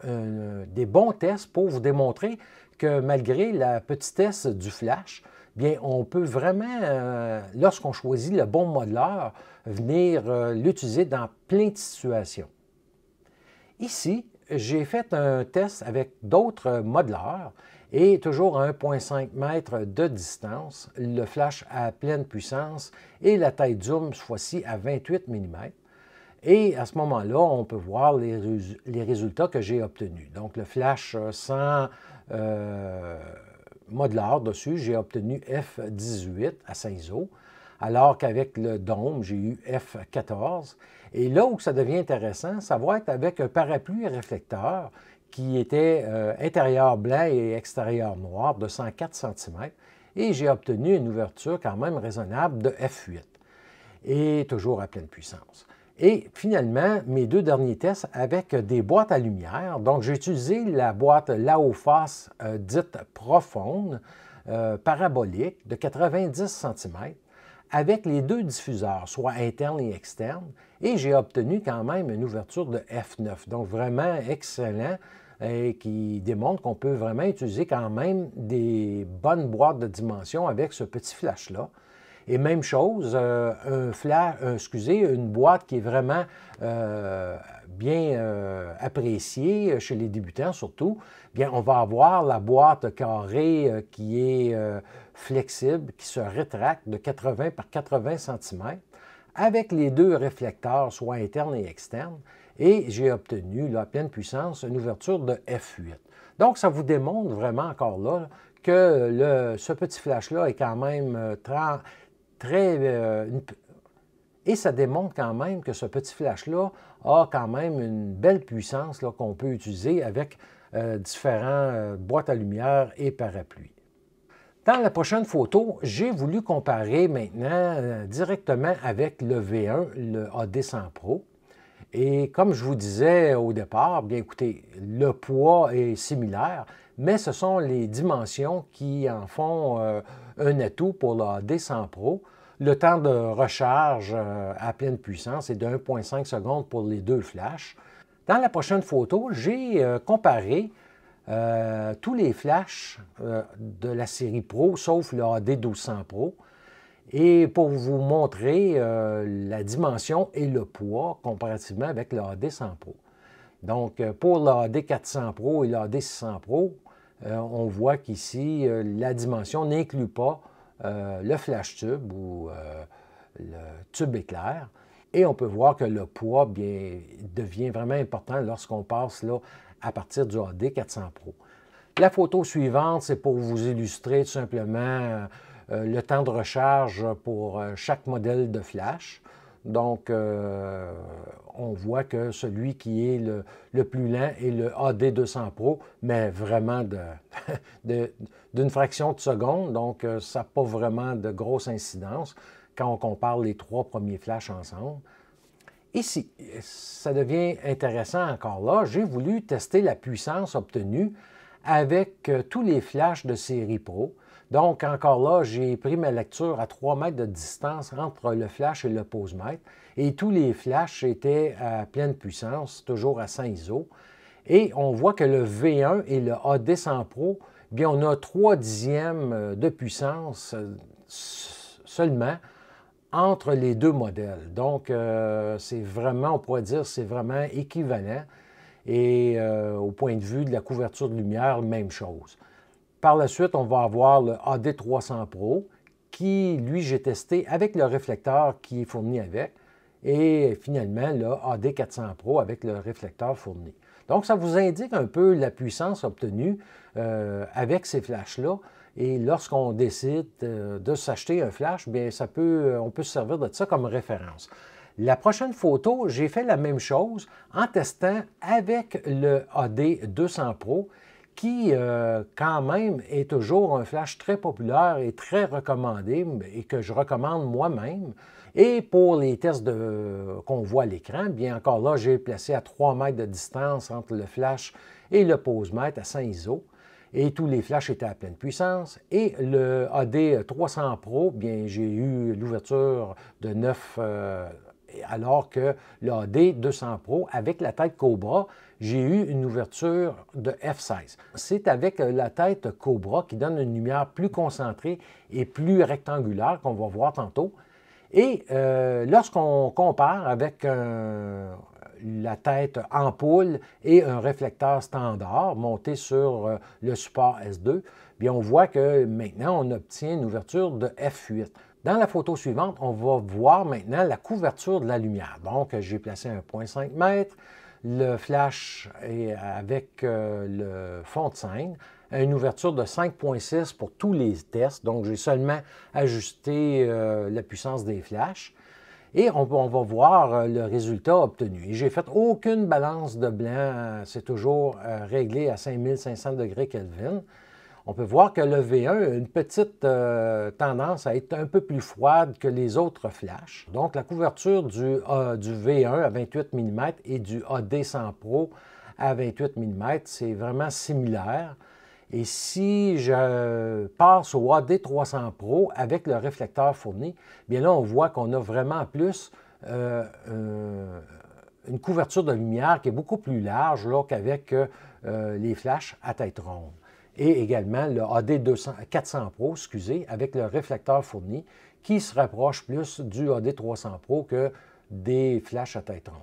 des bons tests pour vous démontrer que malgré la petitesse du flash, bien, on peut vraiment, lorsqu'on choisit le bon modeleur, venir l'utiliser dans plein de situations. Ici, j'ai fait un test avec d'autres modeleurs et toujours à 1,5 m de distance, le flash à pleine puissance et la taille zoom, cette fois-ci, à 28 mm. Et à ce moment-là, on peut voir les résultats que j'ai obtenus. Donc, le flash sans modeleur dessus, j'ai obtenu F18 à 5 ISO, alors qu'avec le dôme, j'ai eu F14. Et là où ça devient intéressant, ça va être avec un parapluie réflecteur qui était intérieur blanc et extérieur noir de 104 cm. Et j'ai obtenu une ouverture quand même raisonnable de F8, et toujours à pleine puissance. Et finalement, mes deux derniers tests avec des boîtes à lumière. Donc, j'ai utilisé la boîte Laophas dite profonde, parabolique, de 90 cm, avec les deux diffuseurs, soit interne et externe, et j'ai obtenu quand même une ouverture de F9. Donc, vraiment excellent et qui démontre qu'on peut vraiment utiliser quand même des bonnes boîtes de dimension avec ce petit flash-là. Et même chose, une boîte qui est vraiment bien appréciée chez les débutants surtout, bien, on va avoir la boîte carrée qui est flexible, qui se rétracte de 80 par 80 cm, avec les deux réflecteurs, soit internes et externes, et j'ai obtenu, là, à pleine puissance, une ouverture de F8. Donc, ça vous démontre vraiment encore là que ce petit flash-là est quand même et ça démontre quand même que ce petit flash-là a quand même une belle puissance qu'on peut utiliser avec différents boîtes à lumière et parapluies. Dans la prochaine photo, j'ai voulu comparer maintenant directement avec le V1, le AD100 Pro. Et comme je vous disais au départ, bien écoutez, le poids est similaire, mais ce sont les dimensions qui en font un atout pour le AD100 Pro. Le temps de recharge à pleine puissance est de 1,5 secondes pour les deux flashs. Dans la prochaine photo, j'ai comparé tous les flashs de la série Pro, sauf le AD1200 Pro. Et pour vous montrer la dimension et le poids comparativement avec le AD100 Pro. Donc, pour l'AD 400 Pro et l'AD 600 Pro, on voit qu'ici, la dimension n'inclut pas le flash tube ou le tube éclair. Et on peut voir que le poids bien, devient vraiment important lorsqu'on passe là, à partir du AD 400 Pro. La photo suivante, c'est pour vous illustrer tout simplement le temps de recharge pour chaque modèle de flash. Donc, on voit que celui qui est le plus lent est le AD200 Pro, mais vraiment d'une fraction de seconde. Donc, ça n'a pas vraiment de grosse incidence quand on compare les trois premiers flashs ensemble. Ici, ça devient intéressant encore là. J'ai voulu tester la puissance obtenue avec tous les flashs de série Pro. Donc, encore là, j'ai pris ma lecture à 3 mètres de distance entre le flash et le posemètre. Et tous les flashs étaient à pleine puissance, toujours à 100 ISO. Et on voit que le V1 et le AD100 Pro, bien, on a 3 dixièmes de puissance seulement entre les deux modèles. Donc, c'est vraiment, on pourrait dire, c'est vraiment équivalent. Et au point de vue de la couverture de lumière, même chose. Par la suite, on va avoir le AD300 Pro, qui, lui, j'ai testé avec le réflecteur qui est fourni avec, et finalement, le AD400 Pro avec le réflecteur fourni. Donc, ça vous indique un peu la puissance obtenue avec ces flashs-là. Et lorsqu'on décide de s'acheter un flash, bien, on peut se servir de ça comme référence. La prochaine photo, j'ai fait la même chose en testant avec le AD200 Pro, qui, quand même, est toujours un flash très populaire et très recommandé et que je recommande moi-même. Et pour les tests qu'on voit à l'écran, bien encore là, j'ai placé à 3 mètres de distance entre le flash et le posemètre à 100 ISO. Et tous les flashs étaient à pleine puissance. Et le AD300 Pro, bien, j'ai eu l'ouverture de 9, alors que le AD200 Pro, avec la tête Cobra, j'ai eu une ouverture de f16. C'est avec la tête Cobra qui donne une lumière plus concentrée et plus rectangulaire qu'on va voir tantôt. Et lorsqu'on compare avec la tête ampoule et un réflecteur standard monté sur le support S2, bien on voit que maintenant on obtient une ouverture de f8. Dans la photo suivante, on va voir maintenant la couverture de la lumière. Donc, j'ai placé 1,5 m, le flash est avec le fond de scène, une ouverture de 5,6 pour tous les tests. Donc, j'ai seulement ajusté la puissance des flashs. Et on va voir le résultat obtenu. Et j'ai fait aucune balance de blanc, c'est toujours réglé à 5500 degrés Kelvin. On peut voir que le V1 a une petite tendance à être un peu plus froide que les autres flashs. Donc, la couverture du V1 à 28 mm et du AD100 Pro à 28 mm, c'est vraiment similaire. Et si je passe au AD300 Pro avec le réflecteur fourni, bien là, on voit qu'on a vraiment plus une couverture de lumière qui est beaucoup plus large qu'avec les flashs à tête ronde. Et également le AD400 Pro, excusez, avec le réflecteur fourni, qui se rapproche plus du AD300 Pro que des flashs à tête ronde.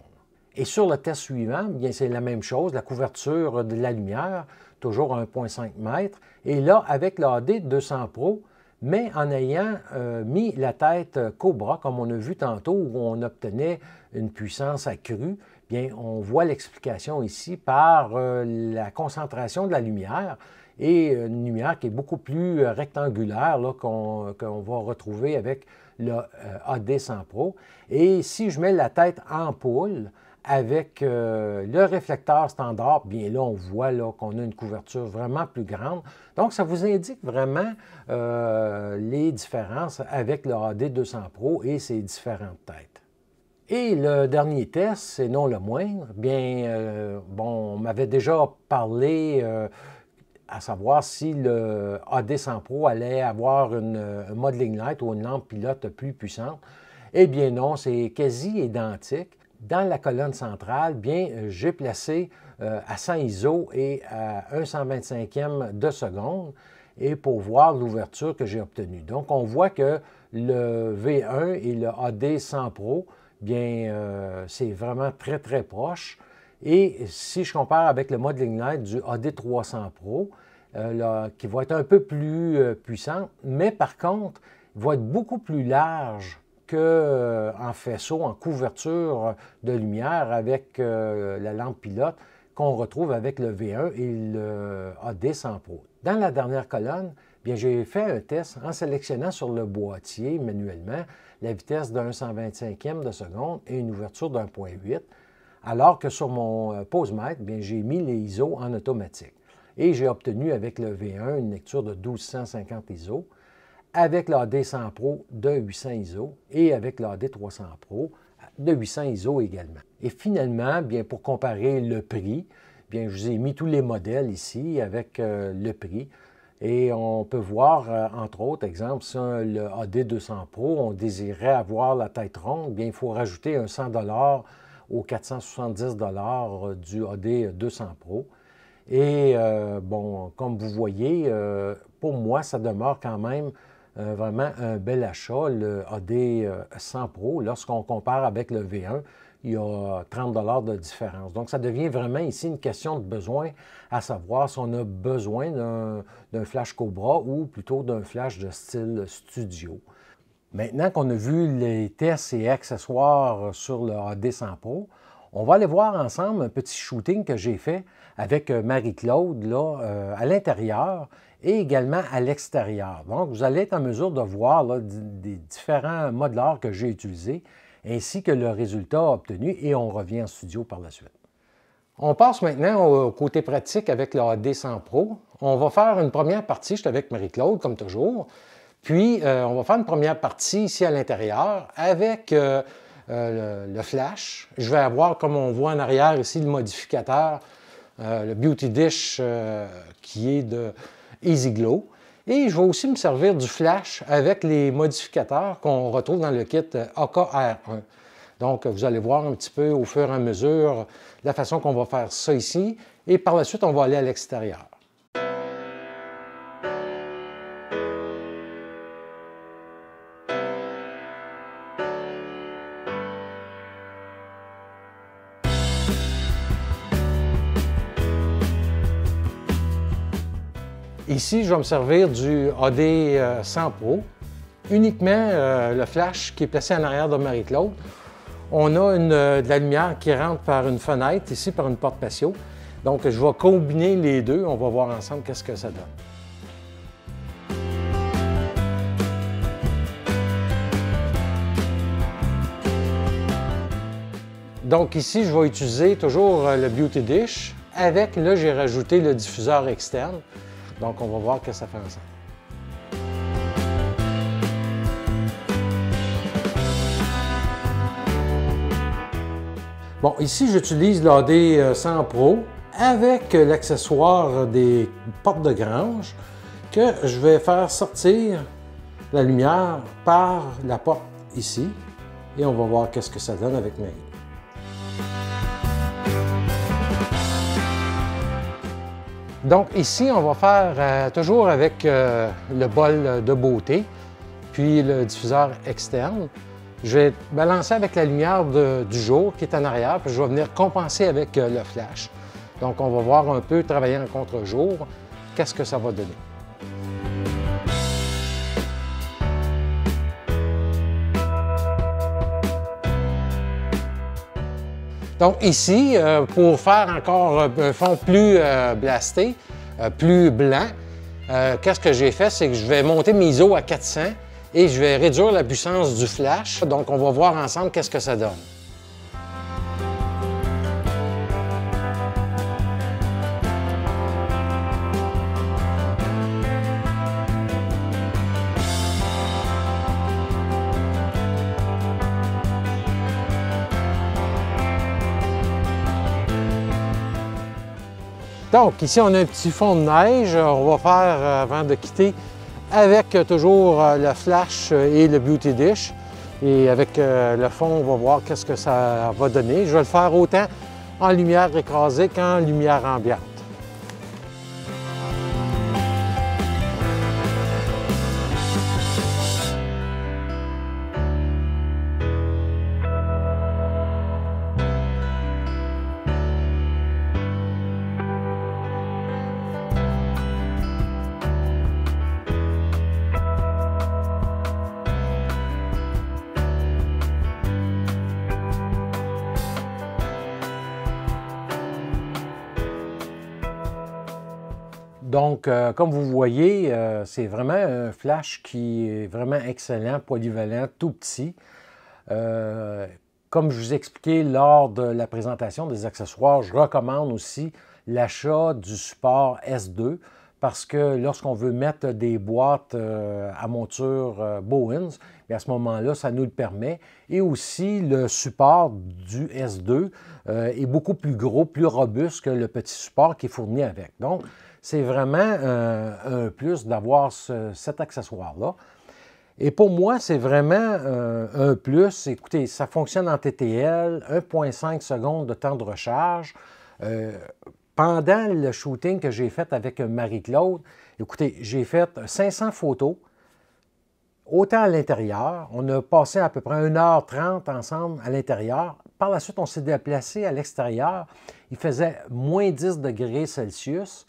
Et sur le test suivant, bien c'est la même chose, la couverture de la lumière, toujours à 1,5 m. Et là, avec le AD200 Pro, mais en ayant mis la tête Cobra, comme on a vu tantôt, où on obtenait une puissance accrue, bien on voit l'explication ici par la concentration de la lumière, et une lumière qui est beaucoup plus rectangulaire qu'on va retrouver avec le AD100 Pro. Et si je mets la tête ampoule avec le réflecteur standard, bien là, on voit qu'on a une couverture vraiment plus grande. Donc, ça vous indique vraiment les différences avec le AD200 Pro et ses différentes têtes. Et le dernier test, c'est non le moindre, bien, bon, on m'avait déjà parlé à savoir si le AD100 Pro allait avoir un modeling light ou une lampe pilote plus puissante. Eh bien non, c'est quasi identique. Dans la colonne centrale, bien, j'ai placé à 100 ISO et à 1/125e de seconde et pour voir l'ouverture que j'ai obtenue. Donc, on voit que le V1 et le AD100 Pro, bien, c'est vraiment très, très proche. Et si je compare avec le modeling light du AD300 Pro, qui va être un peu plus puissant, mais par contre, il va être beaucoup plus large qu'en faisceau, en couverture de lumière avec la lampe pilote qu'on retrouve avec le V1 et le AD100 Pro. Dans la dernière colonne, bien, j'ai fait un test en sélectionnant sur le boîtier manuellement la vitesse d'un 125e de seconde et une ouverture d'1.8, alors que sur mon posemètre, bien, j'ai mis les ISO en automatique. Et j'ai obtenu avec le V1 une lecture de 1250 ISO, avec l'AD100 Pro de 800 ISO et avec l'AD300 Pro de 800 ISO également. Et finalement, bien, pour comparer le prix, bien, je vous ai mis tous les modèles ici avec le prix. Et on peut voir, entre autres, exemple, si le AD200 Pro, on désirait avoir la tête ronde, bien, il faut rajouter un 100 $ aux 470 $ du AD200 Pro. Et bon, comme vous voyez, pour moi, ça demeure quand même vraiment un bel achat, le AD100 Pro. Lorsqu'on compare avec le V1, il y a 30 $ de différence. Donc, ça devient vraiment ici une question de besoin, à savoir si on a besoin d'un flash Cobra ou plutôt d'un flash de style studio. Maintenant qu'on a vu les tests et accessoires sur le AD100 Pro, on va aller voir ensemble un petit shooting que j'ai fait avec Marie-Claude à l'intérieur et également à l'extérieur. Donc, vous allez être en mesure de voir là, des différents modeleurs que j'ai utilisés ainsi que le résultat obtenu et on revient en studio par la suite. On passe maintenant au côté pratique avec le AD100 Pro. On va faire une première partie, je suis avec Marie-Claude comme toujours, puis on va faire une première partie ici à l'intérieur avec le flash. Je vais avoir, comme on voit en arrière ici, le modificateur, le Beauty Dish qui est de Easy Glow. Et je vais aussi me servir du flash avec les modificateurs qu'on retrouve dans le kit AKR1. Donc, vous allez voir un petit peu au fur et à mesure la façon qu'on va faire ça ici. Et par la suite, on va aller à l'extérieur. Ici, je vais me servir du AD100 Pro, uniquement le flash qui est placé en arrière de Marie-Claude. On a de la lumière qui rentre par une fenêtre, ici par une porte patio. Donc, je vais combiner les deux. On va voir ensemble qu'est-ce que ça donne. Donc ici, je vais utiliser toujours le Beauty Dish. Avec, là, j'ai rajouté le diffuseur externe. Donc, on va voir ce que ça fait ensemble. Bon, ici, j'utilise l'AD100 Pro avec l'accessoire des portes de grange que je vais faire sortir la lumière par la porte ici. Et on va voir qu'est-ce que ça donne avec Marie. Donc ici, on va faire toujours avec le bol de beauté, puis le diffuseur externe. Je vais balancer avec la lumière du jour qui est en arrière, puis je vais venir compenser avec le flash. Donc on va voir un peu travailler en contre-jour, qu'est-ce que ça va donner. Donc ici, pour faire encore un fond plus blasté, plus blanc, qu'est-ce que j'ai fait? C'est que je vais monter mes ISO à 400 et je vais réduire la puissance du flash. Donc on va voir ensemble qu'est-ce que ça donne. Donc, ici, on a un petit fond de neige. On va faire, avant de quitter, avec toujours le flash et le Beauty Dish. Et avec le fond, on va voir qu'est-ce que ça va donner. Je vais le faire autant en lumière écrasée qu'en lumière ambiante. Donc, comme vous voyez, c'est vraiment un flash qui est vraiment excellent, polyvalent, tout petit. Comme je vous ai expliqué lors de la présentation des accessoires, je recommande aussi l'achat du support S2 parce que lorsqu'on veut mettre des boîtes à monture Bowens, à ce moment-là, ça nous le permet. Et aussi, le support du S2 est beaucoup plus gros, plus robuste que le petit support qui est fourni avec. Donc, c'est vraiment un plus d'avoir cet accessoire-là. Et pour moi, c'est vraiment un plus. Écoutez, ça fonctionne en TTL, 1,5 secondes de temps de recharge. Pendant le shooting que j'ai fait avec Marie-Claude, écoutez, j'ai fait 500 photos, autant à l'intérieur. On a passé à peu près 1h30 ensemble à l'intérieur. Par la suite, on s'est déplacé à l'extérieur. Il faisait moins 10 degrés Celsius.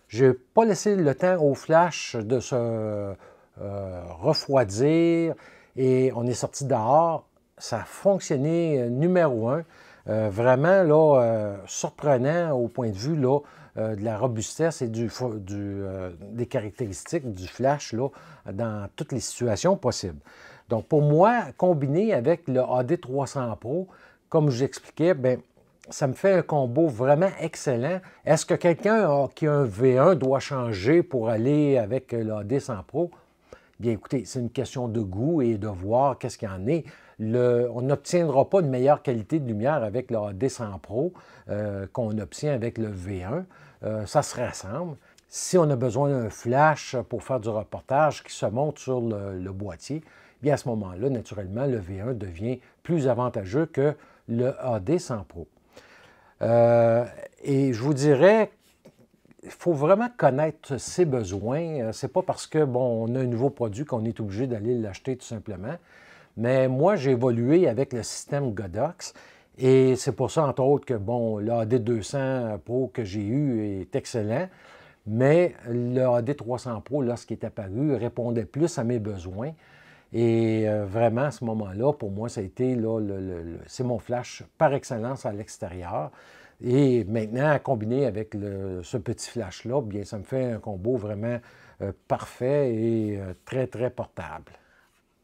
Je n'ai pas laissé le temps au flash de se refroidir et on est sorti dehors. Ça a fonctionné numéro un. Vraiment là, surprenant au point de vue là, de la robustesse et des caractéristiques du flash là, dans toutes les situations possibles. Donc pour moi, combiné avec le AD300 Pro, comme je vous expliquais, bien, ça me fait un combo vraiment excellent. Est-ce que quelqu'un qui a un V1 doit changer pour aller avec le AD100 Pro? Bien, écoutez, c'est une question de goût et de voir qu'est-ce qu'il y en est. On n'obtiendra pas une meilleure qualité de lumière avec le AD100 Pro qu'on obtient avec le V1. Ça se rassemble. Si on a besoin d'un flash pour faire du reportage qui se monte sur le boîtier, bien à ce moment-là, naturellement, le V1 devient plus avantageux que le AD100 Pro. Et je vous dirais, il faut vraiment connaître ses besoins. Ce n'est pas parce que, bon, on a un nouveau produit qu'on est obligé d'aller l'acheter tout simplement. Mais moi, j'ai évolué avec le système Godox. Et c'est pour ça, entre autres, que, bon, le AD200 Pro que j'ai eu est excellent. Mais le AD300 Pro, lorsqu'il est apparu, répondait plus à mes besoins. Et vraiment, à ce moment-là, pour moi, ça a été c'est mon flash par excellence à l'extérieur. Et maintenant, à combiner avec ce petit flash-là, bien, ça me fait un combo vraiment parfait et très, très portable.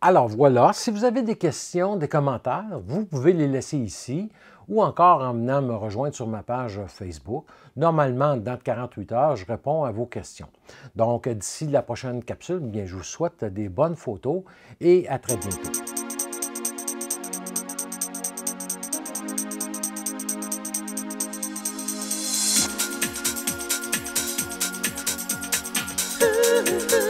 Alors voilà, si vous avez des questions, des commentaires, vous pouvez les laisser ici ou encore en venant me rejoindre sur ma page Facebook. Normalement, dans 48 heures, je réponds à vos questions. Donc, d'ici la prochaine capsule, bien, je vous souhaite des bonnes photos et à très bientôt. Ooh.